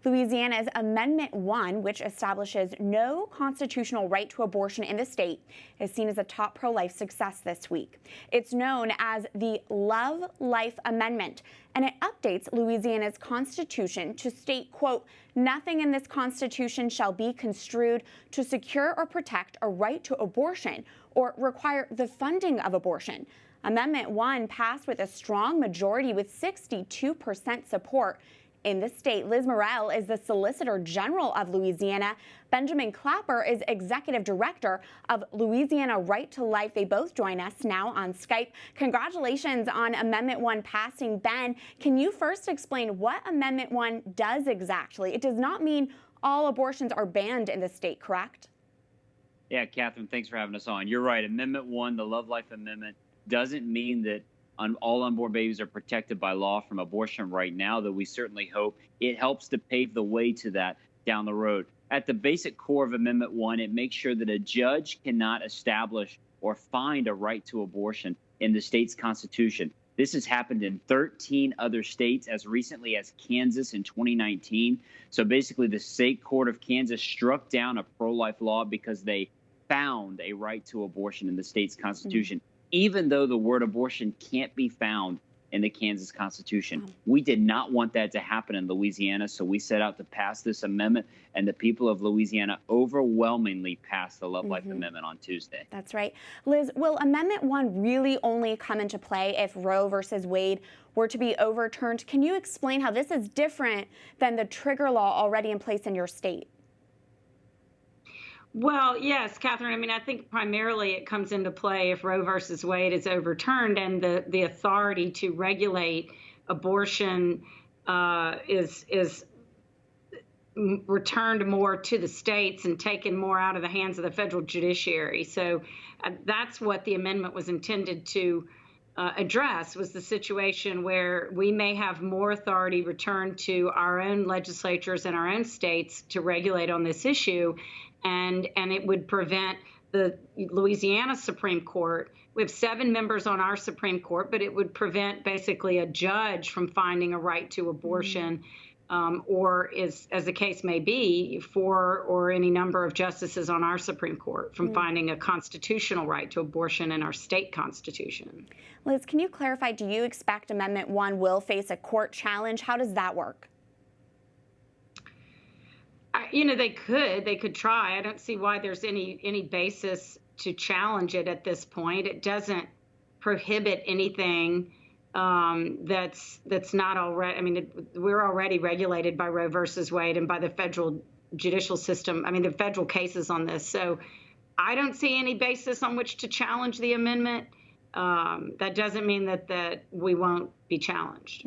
Louisiana's Amendment 1, which establishes no constitutional right to abortion in the state, is seen as a top pro-life success this week. It's known as the Love Life Amendment, and it updates Louisiana's constitution to state, quote, "Nothing in this constitution shall be construed to secure or protect a right to abortion or require the funding of abortion." Amendment 1 passed with a strong majority with 62% support in the state. Liz Murrill is the Solicitor General of Louisiana. Benjamin Clapper is Executive Director of Louisiana Right to Life. They both join us now on Skype. Congratulations on Amendment 1 passing. Ben, can you first explain what Amendment 1 does exactly? It does not mean all abortions are banned in the state, correct? Yeah, Catherine, thanks for having us on. You're right. Amendment 1, the Love Life Amendment, doesn't mean that all unborn babies are protected by law from abortion right now, though we certainly hope it helps to pave the way to that down the road. At the basic core of Amendment 1, it makes sure that a judge cannot establish or find a right to abortion in the state's constitution. This has happened in 13 other states as recently as Kansas in 2019. So basically, the state court of Kansas struck down a pro-life law because they found a right to abortion in the state's constitution. Even though the word abortion can't be found in the Kansas Constitution. We did not want that to happen in Louisiana, so we set out to pass this amendment, and the people of Louisiana overwhelmingly passed the Love Life Amendment on Tuesday. That's right. Liz, will Amendment 1 really only come into play if Roe versus Wade were to be overturned? Can you explain how this is different than the trigger law already in place in your state? Well, yes, Catherine. I mean, I think primarily it comes into play if Roe versus Wade is overturned and the authority to regulate abortion is returned more to the states and taken more out of the hands of the federal judiciary. So that's what the amendment was intended to address, was the situation where we may have more authority returned to our own legislatures and our own states to regulate on this issue. And it would prevent the Louisiana Supreme Court. We have 7 members on our Supreme Court, but it would prevent basically a judge from finding a right to abortion, or as the case may be, 4 or any number of justices on our Supreme Court from finding a constitutional right to abortion in our state constitution. Liz, can you clarify, do you expect Amendment 1 will face a court challenge? How does that work? You know, they could try. I don't see why there's any basis to challenge it at this point. It doesn't prohibit anything that's not already. I mean, we're already regulated by Roe versus Wade and by the federal judicial system. I mean, the federal cases on this. So I don't see any basis on which to challenge the amendment. That doesn't mean that we won't be challenged.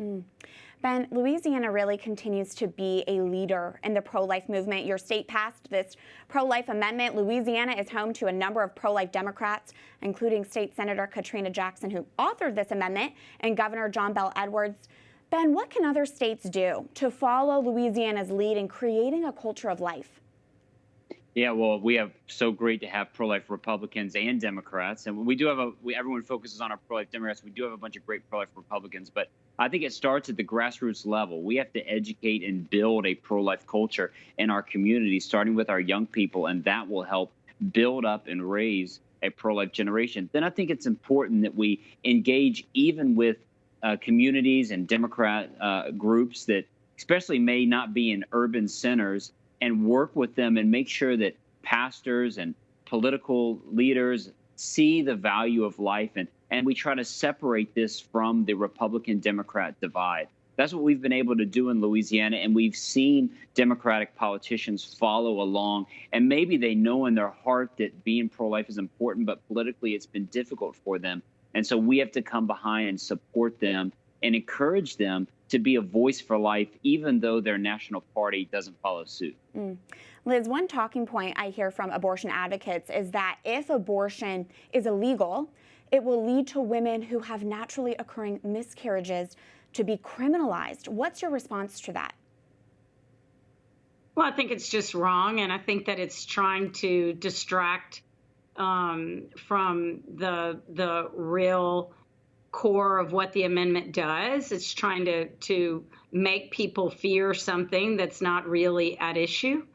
Ben, Louisiana really continues to be a leader in the pro-life movement. Your state passed this pro-life amendment. Louisiana is home to a number of pro-life Democrats, including State Senator Katrina Jackson, who authored this amendment, and Governor John Bel Edwards. Ben, what can other states do to follow Louisiana's lead in creating a culture of life? Yeah, well, we have so great to have pro-life Republicans and Democrats, and we do have everyone focuses on our pro-life Democrats. We do have a bunch of great pro-life Republicans, but I think it starts at the grassroots level. We have to educate and build a pro-life culture in our community, starting with our young people, and that will help build up and raise a pro-life generation. Then I think it's important that we engage even with communities and Democrat groups that especially may not be in urban centers, and work with them and make sure that pastors and political leaders see the value of life, and we try to separate this from the Republican-Democrat divide. That's what we've been able to do in Louisiana, and we've seen Democratic politicians follow along, and maybe they know in their heart that being pro-life is important, but politically it's been difficult for them. And so we have to come behind and support them and encourage them to be a voice for life, even though their national party doesn't follow suit. Liz, one talking point I hear from abortion advocates is that if abortion is illegal, it will lead to women who have naturally occurring miscarriages to be criminalized. What's your response to that? Well, I think it's just wrong, and I think that it's trying to distract from the real core of what the amendment does. It's trying to make people fear something that's not really at issue.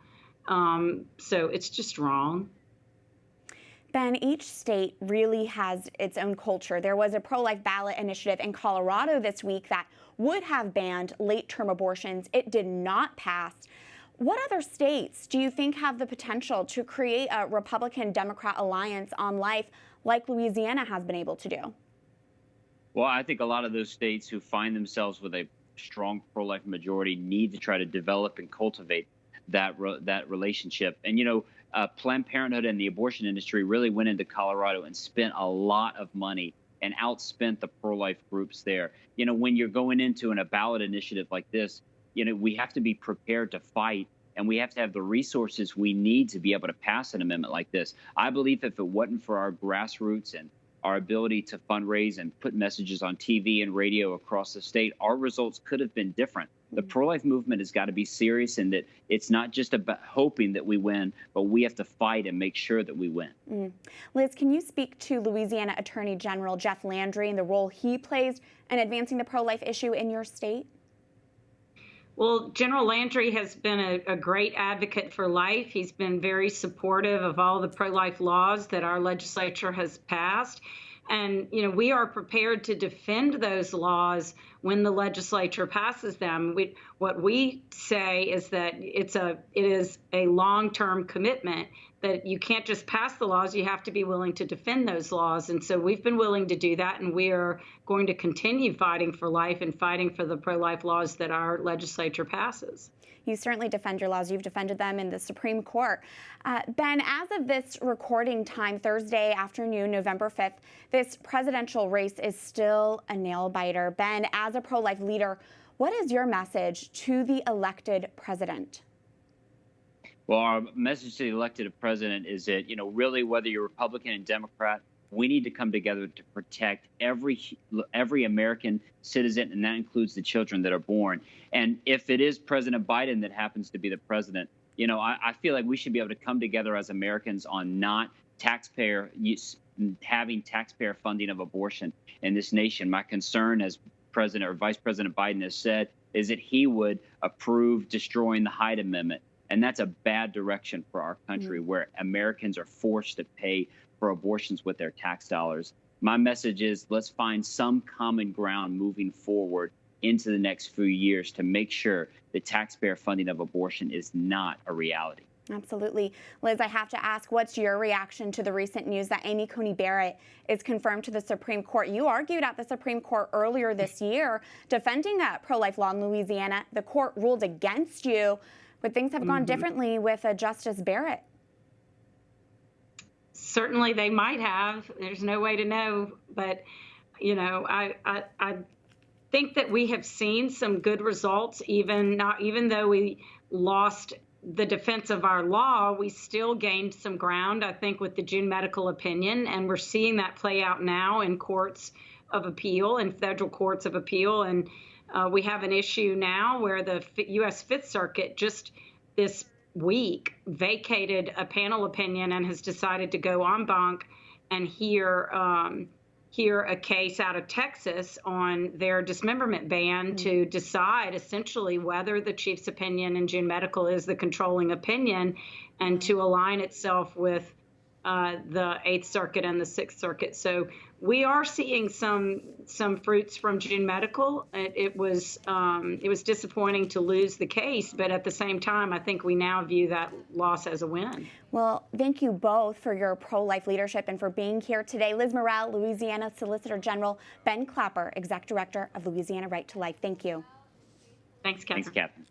So it's just wrong. Ben, each state really has its own culture. There was a pro-life ballot initiative in Colorado this week that would have banned late-term abortions. It did not pass. What other states do you think have the potential to create a Republican-Democrat alliance on life like Louisiana has been able to do? Well, I think a lot of those states who find themselves with a strong pro-life majority need to try to develop and cultivate that relationship. And, Planned Parenthood and the abortion industry really went into Colorado and spent a lot of money and outspent the pro-life groups there. When you're going into a ballot initiative like this, we have to be prepared to fight, and we have to have the resources we need to be able to pass an amendment like this. I believe if it wasn't for our grassroots and our ability to fundraise and put messages on TV and radio across the state, our results could have been different. The pro-life movement has got to be serious in that it's not just about hoping that we win, but we have to fight and make sure that we win. Liz, can you speak to Louisiana Attorney General Jeff Landry and the role he plays in advancing the pro-life issue in your state? Well, General Landry has been a great advocate for life. He's been very supportive of all the pro-life laws that our legislature has passed. And, we are prepared to defend those laws when the legislature passes them. What we say is that it is a long-term commitment, that you can't just pass the laws, you have to be willing to defend those laws. And so we've been willing to do that, and we are going to continue fighting for life and fighting for the pro-life laws that our legislature passes. You certainly defend your laws. You've defended them in the Supreme Court. Ben, as of this recording time, Thursday afternoon, November 5th, this presidential race is still a nail-biter. Ben, as a pro-life leader, what is your message to the elected president? Well, our message to the elected president is that, really, whether you're Republican and Democrat, we need to come together to protect every American citizen, and that includes the children that are born. And if it is President Biden that happens to be the president, I feel like we should be able to come together as Americans on not having taxpayer funding of abortion in this nation. My concern, as President or Vice President Biden has said, is that he would approve destroying the Hyde Amendment. And that's a bad direction for our country, where Americans are forced to pay for abortions with their tax dollars. My message is, let's find some common ground moving forward into the next few years to make sure the taxpayer funding of abortion is not a reality. Absolutely. Liz, I have to ask, what's your reaction to the recent news that Amy Coney Barrett is confirmed to the Supreme Court? You argued at the Supreme Court earlier this year defending a pro-life law in Louisiana. The court ruled against you, but things have gone differently with Justice Barrett. Certainly they might have. There's no way to know. But, I think that we have seen some good results, even though we lost the defense of our law, we still gained some ground, I think, with the June medical opinion. And we're seeing that play out now in courts of appeal and federal courts of appeal. And we have an issue now where the U.S. Fifth Circuit just this week vacated a panel opinion and has decided to go en banc and hear a case out of Texas on their dismemberment ban to decide essentially whether the chief's opinion in June medical is the controlling opinion, and to align itself with the Eighth Circuit and the Sixth Circuit. So we are seeing some fruits from June medical. It was disappointing to lose the case, but at the same time, I think we now view that loss as a win. Well, thank you both for your pro-life leadership and for being here today. Liz Murrill, Louisiana Solicitor General; Ben Clapper, Exec Director of Louisiana Right to Life. Thank you. Thanks, Catherine. Thanks, Catherine.